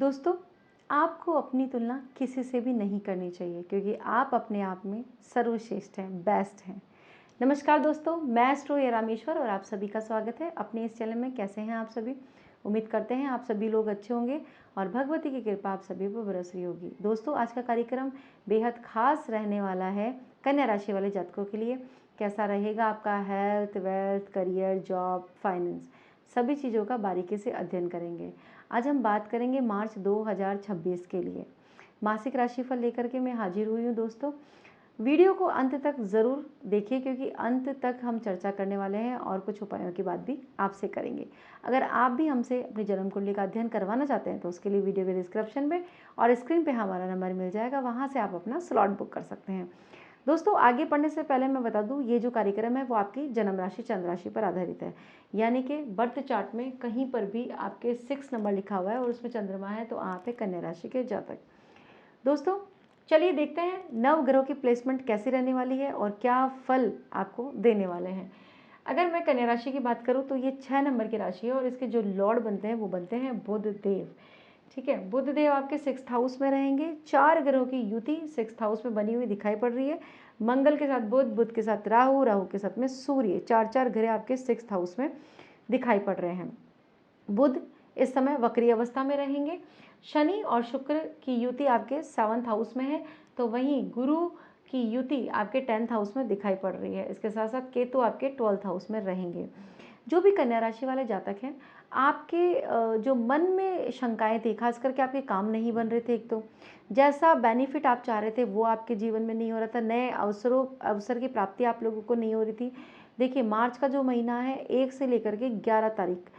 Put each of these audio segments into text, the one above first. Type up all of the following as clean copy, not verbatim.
दोस्तों, आपको अपनी तुलना किसी से भी नहीं करनी चाहिए क्योंकि आप अपने आप में सर्वश्रेष्ठ हैं, बेस्ट हैं। नमस्कार दोस्तों, मैं एस्ट्रो रामेश्वर और आप सभी का स्वागत है अपने इस चैनल में। कैसे हैं आप सभी? उम्मीद करते हैं आप सभी लोग अच्छे होंगे और भगवती की कृपा आप सभी पर बरस रही होगी। दोस्तों, आज का कार्यक्रम बेहद खास रहने वाला है कन्या राशि वाले जातकों के लिए। कैसा रहेगा आपका health, wealth, career, job, finance, सभी चीज़ों का बारीकी से अध्ययन करेंगे। आज हम बात करेंगे मार्च 2026 के लिए मासिक राशिफल लेकर के मैं हाजिर हुई हूँ। दोस्तों, वीडियो को अंत तक ज़रूर देखिए क्योंकि अंत तक हम चर्चा करने वाले हैं और कुछ उपायों की बात भी आपसे करेंगे। अगर आप भी हमसे अपनी जन्म कुंडली का अध्ययन करवाना चाहते हैं तो उसके लिए वीडियो के डिस्क्रिप्शन में और स्क्रीन पे हमारा नंबर मिल जाएगा, वहाँ से आप अपना स्लॉट बुक कर सकते हैं। दोस्तों, आगे पढ़ने से पहले मैं बता दूं, ये जो कार्यक्रम है वो आपकी जन्म राशि चंद्र राशि पर आधारित है। यानी कि बर्थ चार्ट में कहीं पर भी आपके 6 नंबर लिखा हुआ है और उसमें चंद्रमा है तो आप है कन्या राशि के जातक। दोस्तों, चलिए देखते हैं नव ग्रहों की प्लेसमेंट कैसी रहने वाली है और क्या फल आपको देने वाले हैं। अगर मैं कन्या राशि की बात करूं तो ये 6 नंबर की राशि है और इसके जो लॉर्ड बनते हैं वो बनते हैं बुध देव। ठीक है, बुध देव आपके 6th हाउस में रहेंगे। 4 ग्रहों की युति 6th हाउस में बनी हुई दिखाई पड़ रही है। मंगल के साथ बुध, बुध के साथ राहु, राहु के साथ में सूर्य, 4 ग्रह आपके 6th हाउस में दिखाई पड़ रहे हैं। बुध इस समय वक्री अवस्था में रहेंगे। शनि और शुक्र की युति आपके 7th हाउस में है, तो वहीं गुरु की युति आपके 10th हाउस में दिखाई पड़ रही है। इसके साथ साथ केतु आपके 12th हाउस में रहेंगे। जो भी कन्या राशि वाले जातक हैं, आपके जो मन में शंकाएं थी, खास करके आपके काम नहीं बन रहे थे, एक तो जैसा बेनिफिट आप चाह रहे थे वो आपके जीवन में नहीं हो रहा था, नए अवसर की प्राप्ति आप लोगों को नहीं हो रही थी। देखिए, मार्च का जो महीना है 1 से लेकर के 11 तारीख,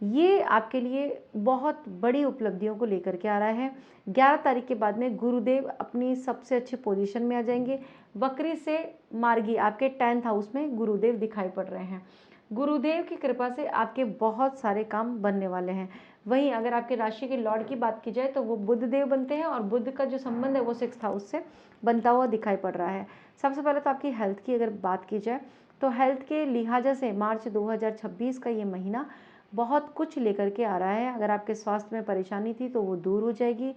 ये आपके लिए बहुत बड़ी उपलब्धियों को लेकर के आ रहा है। 11 तारीख के बाद में गुरुदेव अपनी सबसे अच्छी पोजीशन में आ जाएंगे। वक्री से मार्गी आपके 10th हाउस में गुरुदेव दिखाई पड़ रहे हैं। गुरुदेव की कृपा से आपके बहुत सारे काम बनने वाले हैं। वहीं अगर आपके राशि के लॉर्ड की बात की जाए तो वो बुध देव बनते हैं और बुध का जो संबंध है वो 6th हाउस से बनता हुआ दिखाई पड़ रहा है। सबसे पहले तो आपकी हेल्थ की अगर बात की जाए तो हेल्थ के लिहाजा से मार्च 2026 का ये महीना बहुत कुछ लेकर के आ रहा है। अगर आपके स्वास्थ्य में परेशानी थी तो वो दूर हो जाएगी।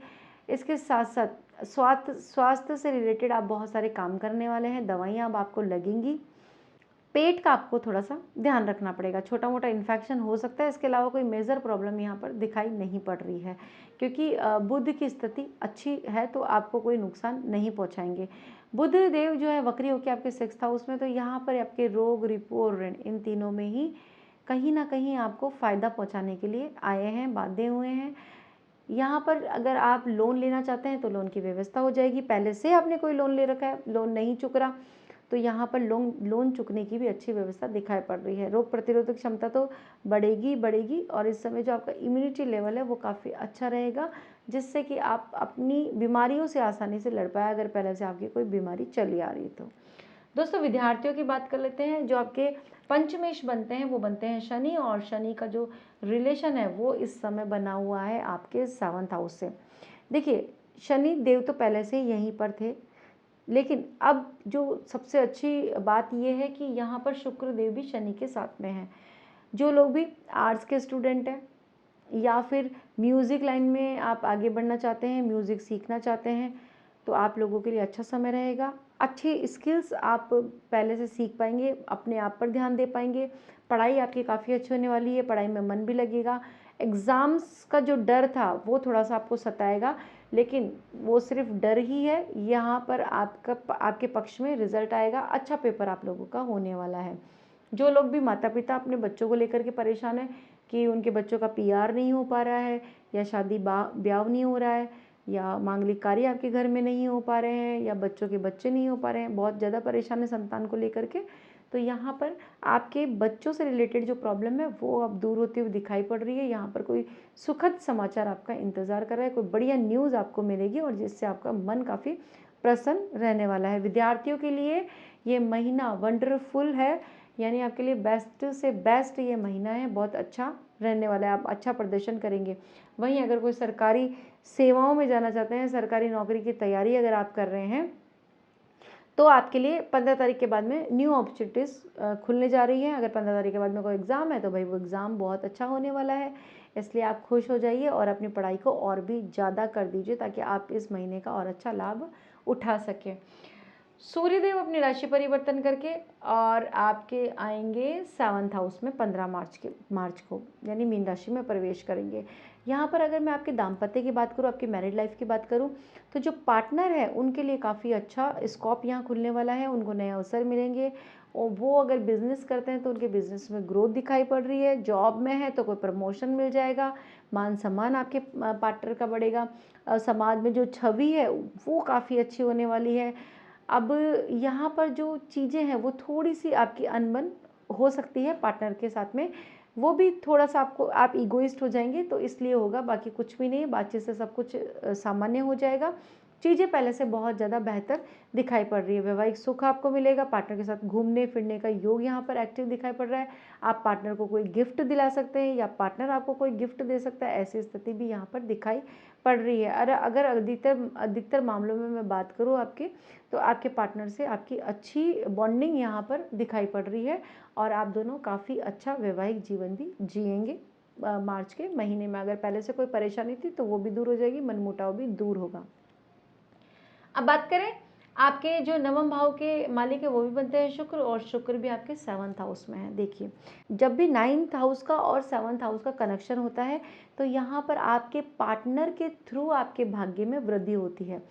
इसके साथ साथ स्वास्थ्य से रिलेटेड आप बहुत सारे काम करने वाले हैं। दवाइयाँ अब आपको लगेंगी। पेट का आपको थोड़ा सा ध्यान रखना पड़ेगा, छोटा मोटा इन्फेक्शन हो सकता है। इसके अलावा कोई मेजर प्रॉब्लम यहाँ पर दिखाई नहीं पड़ रही है क्योंकि बुध की स्थिति अच्छी है तो आपको कोई नुकसान नहीं पहुँचाएंगे। बुध देव जो है वक्री होकर आपके 6th हाउस में, तो यहाँ पर आपके रोग, रिपू और ऋण, इन तीनों में ही कहीं ना कहीं आपको फ़ायदा पहुँचाने के लिए आए हैं, बांधे हुए हैं। यहाँ पर अगर आप लोन लेना चाहते हैं तो लोन की व्यवस्था हो जाएगी। पहले से आपने कोई लोन ले रखा है, लोन नहीं चुक रहा, तो यहाँ पर लोन चुकने की भी अच्छी व्यवस्था दिखाई पड़ रही है। रोग प्रतिरोधक क्षमता तो बढ़ेगी और इस समय जो आपका इम्यूनिटी लेवल है वो काफ़ी अच्छा रहेगा, जिससे कि आप अपनी बीमारियों से आसानी से लड़ पाए अगर पहले से आपकी कोई बीमारी चली आ रही तो। दोस्तों, विद्यार्थियों की बात कर लेते हैं। जो आपके पंचमेश बनते हैं वो बनते हैं शनि, और शनि का जो रिलेशन है वो इस समय बना हुआ है आपके 7th हाउस से। देखिए, शनि देव तो पहले से ही यहीं पर थे, लेकिन अब जो सबसे अच्छी बात यह है कि यहाँ पर शुक्र देव भी शनि के साथ में हैं। जो लोग भी आर्ट्स के स्टूडेंट हैं या फिर म्यूज़िक लाइन में आप आगे बढ़ना चाहते हैं, म्यूज़िक सीखना चाहते हैं, तो आप लोगों के लिए अच्छा समय रहेगा। अच्छी स्किल्स आप पहले से सीख पाएंगे, अपने आप पर ध्यान दे पाएंगे। पढ़ाई आपकी काफ़ी अच्छी होने वाली है, पढ़ाई में मन भी लगेगा। एग्ज़ाम्स का जो डर था वो थोड़ा सा आपको सताएगा, लेकिन वो सिर्फ डर ही है। यहाँ पर आपके पक्ष में रिजल्ट आएगा, अच्छा पेपर आप लोगों का होने वाला है। जो लोग भी माता पिता अपने बच्चों को लेकर के परेशान हैं कि उनके बच्चों का पीआर नहीं हो पा रहा है या शादी ब्याह नहीं हो रहा है या मांगलिक कार्य आपके घर में नहीं हो पा रहे हैं या बच्चों के बच्चे नहीं हो पा रहे हैं, बहुत ज़्यादा परेशान है संतान को लेकर के, तो यहाँ पर आपके बच्चों से रिलेटेड जो प्रॉब्लम है वो अब दूर होती हुई दिखाई पड़ रही है। यहाँ पर कोई सुखद समाचार आपका इंतज़ार कर रहा है, कोई बढ़िया न्यूज़ आपको मिलेगी और जिससे आपका मन काफ़ी प्रसन्न रहने वाला है। विद्यार्थियों के लिए ये महीना वंडरफुल है, यानी आपके लिए बेस्ट से बेस्ट ये महीना है, बहुत अच्छा रहने वाला है, आप अच्छा प्रदर्शन करेंगे। वहीं अगर कोई सरकारी सेवाओं में जाना चाहते हैं, सरकारी नौकरी की तैयारी अगर आप कर रहे हैं, तो आपके लिए 15 तारीख के बाद में न्यू अपॉर्चुनिटीज़ खुलने जा रही हैं। अगर 15 तारीख के बाद में कोई एग्ज़ाम है तो भाई वो एग्ज़ाम बहुत अच्छा होने वाला है, इसलिए आप खुश हो जाइए और अपनी पढ़ाई को और भी ज़्यादा कर दीजिए ताकि आप इस महीने का और अच्छा लाभ उठा सकें। सूर्यदेव अपनी राशि परिवर्तन करके और आपके आएंगे 7th हाउस में 15 मार्च को, यानी मीन राशि में प्रवेश करेंगे। यहाँ पर अगर मैं आपके दाम्पत्य की बात करूँ, आपकी मैरिड लाइफ की बात करूँ, तो जो पार्टनर है उनके लिए काफ़ी अच्छा स्कोप यहाँ खुलने वाला है, उनको नए अवसर मिलेंगे और वो अगर बिजनेस करते हैं तो उनके बिजनेस में ग्रोथ दिखाई पड़ रही है। जॉब में है तो कोई प्रमोशन मिल जाएगा, मान सम्मान आपके पार्टनर का बढ़ेगा, समाज में जो छवि है वो काफ़ी अच्छी होने वाली है। अब यहाँ पर जो चीज़ें हैं वो थोड़ी सी आपकी अनबन हो सकती है पार्टनर के साथ में, वो भी थोड़ा सा आपको, आप ईगोइस्ट हो जाएंगे तो इसलिए होगा, बाकी कुछ भी नहीं, बातचीत से सब कुछ सामान्य हो जाएगा। चीज़ें पहले से बहुत ज़्यादा बेहतर दिखाई पड़ रही है। वैवाहिक सुख आपको मिलेगा, पार्टनर के साथ घूमने फिरने का योग यहाँ पर एक्टिव दिखाई पड़ रहा है। आप पार्टनर को कोई गिफ्ट दिला सकते हैं या पार्टनर आपको कोई गिफ्ट दे सकता है, ऐसी स्थिति भी यहाँ पर दिखाई पड़ रही है। अगर अधिकतर मामलों में मैं बात करूँ आपके, तो आपके पार्टनर से आपकी अच्छी बॉन्डिंग यहाँ पर दिखाई पड़ रही है और आप दोनों काफ़ी अच्छा वैवाहिक जीवन भी जिएंगे मार्च के महीने में। अगर पहले से कोई परेशानी थी तो वो भी दूर हो जाएगी, मनमुटाव भी दूर होगा। अब बात करें, आपके जो नवम भाव के मालिक है वो भी बनते हैं शुक्र, और शुक्र भी आपके 7th हाउस में है। देखिए, जब भी 9th हाउस का और 7th हाउस का कनेक्शन होता है तो यहाँ पर आपके पार्टनर के थ्रू आपके भाग्य में वृद्धि होती है।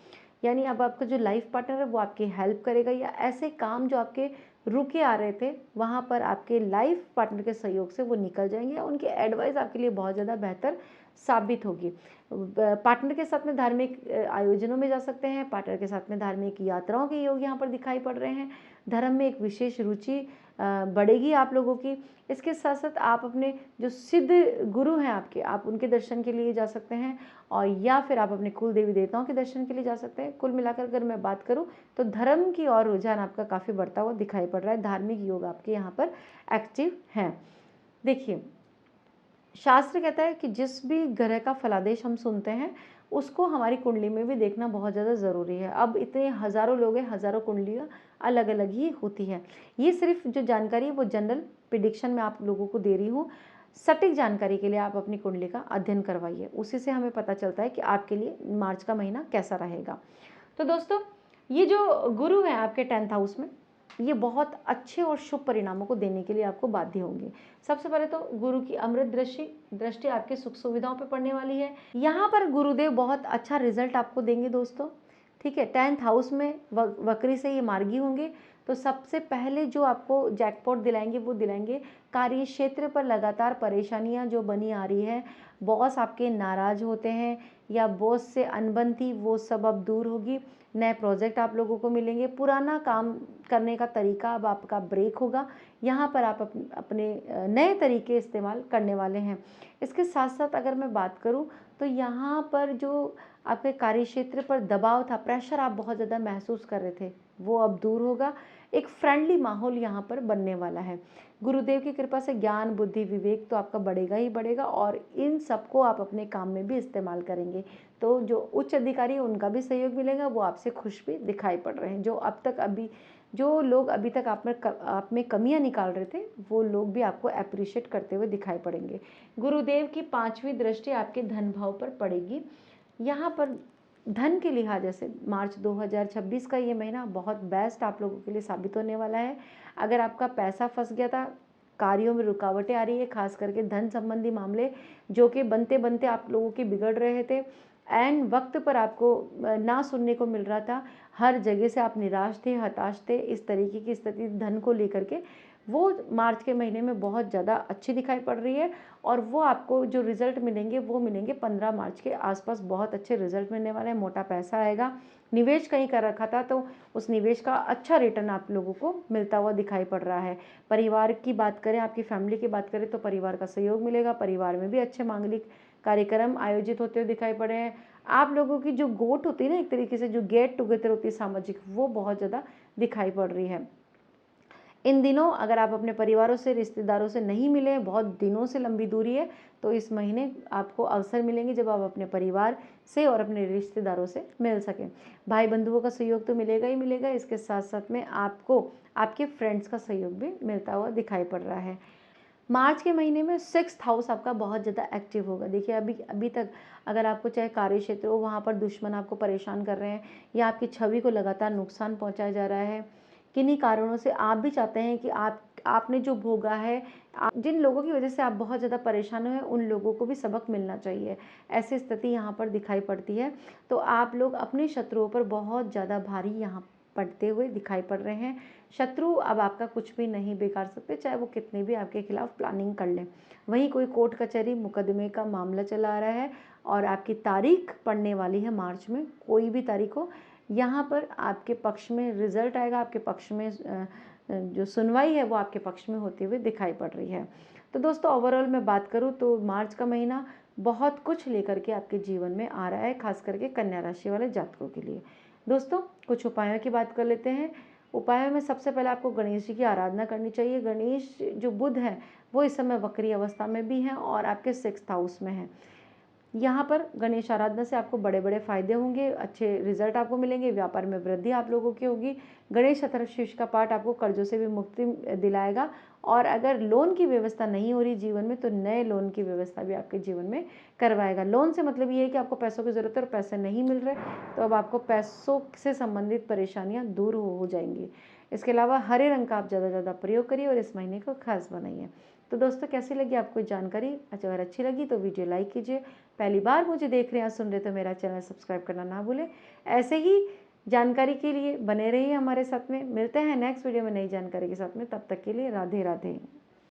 यानी अब आपका जो लाइफ पार्टनर है वो आपकी हेल्प करेगा, या ऐसे काम जो आपके रुके आ रहे थे वहाँ पर आपके लाइफ पार्टनर के सहयोग से वो निकल जाएंगे, उनकी एडवाइस आपके लिए बहुत ज़्यादा बेहतर साबित होगी। पार्टनर के साथ में धार्मिक आयोजनों में जा सकते हैं, पार्टनर के साथ में धार्मिक यात्राओं के योग यहाँ पर दिखाई पड़ रहे हैं। धर्म में एक विशेष रुचि बढ़ेगी आप लोगों की। इसके साथ साथ आप अपने जो सिद्ध गुरु हैं आपके, आप उनके दर्शन के लिए जा सकते हैं, और या फिर आप अपने कुल देवी देवताओं के दर्शन के लिए जा सकते हैं। कुल मिलाकर अगर मैं बात करूं तो धर्म की ओर रुझान आपका काफ़ी बढ़ता हुआ दिखाई पड़ रहा है, धार्मिक योग आपके यहाँ पर एक्टिव हैं। देखिए, शास्त्र कहता है कि जिस भी ग्रह का फलादेश हम सुनते हैं उसको हमारी कुंडली में भी देखना बहुत ज़्यादा ज़रूरी है। अब इतने हज़ारों लोग हैं, हज़ारों कुंडलियाँ अलग अलग ही होती है। ये सिर्फ जो जानकारी है वो जनरल प्रिडिक्शन में आप लोगों को दे रही हूँ। सटीक जानकारी के लिए आप अपनी कुंडली का अध्ययन करवाइए, उसी से हमें पता चलता है कि आपके लिए मार्च का महीना कैसा रहेगा। तो दोस्तों, ये जो गुरु हैं आपके 10th हाउस में, ये बहुत अच्छे और शुभ परिणामों को देने के लिए आपको बाध्य होंगे। सबसे पहले तो गुरु की अमृत दृष्टि आपके सुख सुविधाओं पे पड़ने वाली है। यहाँ पर गुरुदेव बहुत अच्छा रिजल्ट आपको देंगे दोस्तों, ठीक है। 10th हाउस में वक्री से ये मार्गी होंगे, तो सबसे पहले जो आपको जैकपॉट दिलाएंगे वो दिलाएंगे कार्य क्षेत्र पर लगातार परेशानियां जो बनी आ रही है, बॉस आपके नाराज होते हैं या बॉस से अनबन थी, वो सब अब दूर होगी। नए प्रोजेक्ट आप लोगों को मिलेंगे, पुराना काम करने का तरीका अब आपका ब्रेक होगा। यहाँ पर आप अपने नए तरीके इस्तेमाल करने वाले हैं। इसके साथ साथ अगर मैं बात करूँ तो यहाँ पर जो आपके कार्य क्षेत्र पर दबाव था, प्रेशर आप बहुत ज़्यादा महसूस कर रहे थे, वो अब दूर होगा। एक फ्रेंडली माहौल यहाँ पर बनने वाला है। गुरुदेव की कृपा से ज्ञान बुद्धि विवेक तो आपका बढ़ेगा ही बढ़ेगा, और इन सबको आप अपने काम में भी इस्तेमाल करेंगे। तो जो उच्च अधिकारी है उनका भी सहयोग मिलेगा, वो आपसे खुश भी दिखाई पड़ रहे हैं। जो लोग अभी तक आप में कमियां निकाल रहे थे, वो लोग भी आपको अप्रिशिएट करते हुए दिखाई पड़ेंगे। गुरुदेव की 5वीं दृष्टि आपके धन भाव पर पड़ेगी। यहाँ पर धन के लिहाज से मार्च 2026 का ये महीना बहुत बेस्ट आप लोगों के लिए साबित होने वाला है। अगर आपका पैसा फंस गया था, कार्यों में रुकावटें आ रही है, खास करके धन संबंधी मामले जो कि बनते बनते आप लोगों के बिगड़ रहे थे, एंड वक्त पर आपको ना सुनने को मिल रहा था, हर जगह से आप निराश थे, हताश थे, इस तरीके की स्थिति धन को लेकर के, वो मार्च के महीने में बहुत ज़्यादा अच्छी दिखाई पड़ रही है। और वो आपको जो रिजल्ट मिलेंगे वो मिलेंगे 15 मार्च के आसपास, बहुत अच्छे रिजल्ट मिलने वाले हैं। मोटा पैसा आएगा, निवेश कहीं कर रखा था तो उस निवेश का अच्छा रिटर्न आप लोगों को मिलता हुआ दिखाई पड़ रहा है। परिवार की बात करें, आपकी फैमिली की बात करें तो परिवार का सहयोग मिलेगा, परिवार में भी अच्छे मांगलिक कार्यक्रम आयोजित होते हुए दिखाई पड़े हैं। आप लोगों की जो गोट होती है ना, एक तरीके से जो गेट टुगेदर होती है सामाजिक, वो बहुत ज़्यादा दिखाई पड़ रही है। इन दिनों अगर आप अपने परिवारों से, रिश्तेदारों से नहीं मिले हैं, बहुत दिनों से लंबी दूरी है, तो इस महीने आपको अवसर मिलेंगे जब आप अपने परिवार से और अपने रिश्तेदारों से मिल सकें। भाई बंधुओं का सहयोग तो मिलेगा ही मिलेगा, इसके साथ साथ में आपको आपके फ्रेंड्स का सहयोग भी मिलता हुआ दिखाई पड़ रहा है। मार्च के महीने में 6th हाउस आपका बहुत ज़्यादा एक्टिव होगा। देखिए अभी अभी तक अगर आपको चाहे कार्य क्षेत्र हो, वहाँ पर दुश्मन आपको परेशान कर रहे हैं या आपकी छवि को लगातार नुकसान पहुँचाया जा रहा है, किन्हीं कारणों से आप भी चाहते हैं कि आपने जो भोगा है, जिन लोगों की वजह से आप बहुत ज़्यादा परेशान हुए, उन लोगों को भी सबक मिलना चाहिए, ऐसी स्थिति यहाँ पर दिखाई पड़ती है। तो आप लोग अपने शत्रुओं पर बहुत ज़्यादा भारी यहाँ पड़ते हुए दिखाई पड़ रहे हैं। शत्रु अब आपका कुछ भी नहीं बिगाड़ सकते, चाहे वो कितने भी आपके खिलाफ प्लानिंग कर लें। वहीं कोई कोर्ट कचहरी मुकदमे का मामला चला आ रहा है और आपकी तारीख पड़ने वाली है मार्च में, कोई भी तारीख हो, यहाँ पर आपके पक्ष में रिजल्ट आएगा, आपके पक्ष में जो सुनवाई है वो आपके पक्ष में होते हुए दिखाई पड़ रही है। तो दोस्तों ओवरऑल मैं बात करूँ तो मार्च का महीना बहुत कुछ लेकर के आपके जीवन में आ रहा है, खास करके कन्या राशि वाले जातकों के लिए। दोस्तों कुछ उपायों की बात कर लेते हैं। उपायों में सबसे पहले आपको गणेश जी की आराधना करनी चाहिए। गणेश जो बुध है वो इस समय वक्री अवस्था में भी हैं और आपके 6th हाउस में हैं। यहाँ पर गणेश आराधना से आपको बड़े बड़े फायदे होंगे, अच्छे रिजल्ट आपको मिलेंगे, व्यापार में वृद्धि आप लोगों की होगी। गणेश चतुर्थी का पाठ आपको कर्जों से भी मुक्ति दिलाएगा और अगर लोन की व्यवस्था नहीं हो रही जीवन में तो नए लोन की व्यवस्था भी आपके जीवन में करवाएगा। लोन से मतलब ये है कि आपको पैसों की ज़रूरत है और पैसे नहीं मिल रहे, तो अब आपको पैसों से संबंधित परेशानियाँ दूर हो जाएंगी। इसके अलावा हरे रंग का आप ज़्यादा से ज़्यादा प्रयोग करिए और इस महीने को खास बनाइए। तो दोस्तों कैसी लगी आपको जानकारी? अगर अच्छी लगी तो वीडियो लाइक कीजिए। पहली बार मुझे देख रहे हैं, सुन रहे तो मेरा चैनल सब्सक्राइब करना ना भूलें। ऐसे ही जानकारी के लिए बने रहिए हमारे साथ में। मिलते हैं नेक्स्ट वीडियो में नई जानकारी के साथ में, तब तक के लिए राधे राधे।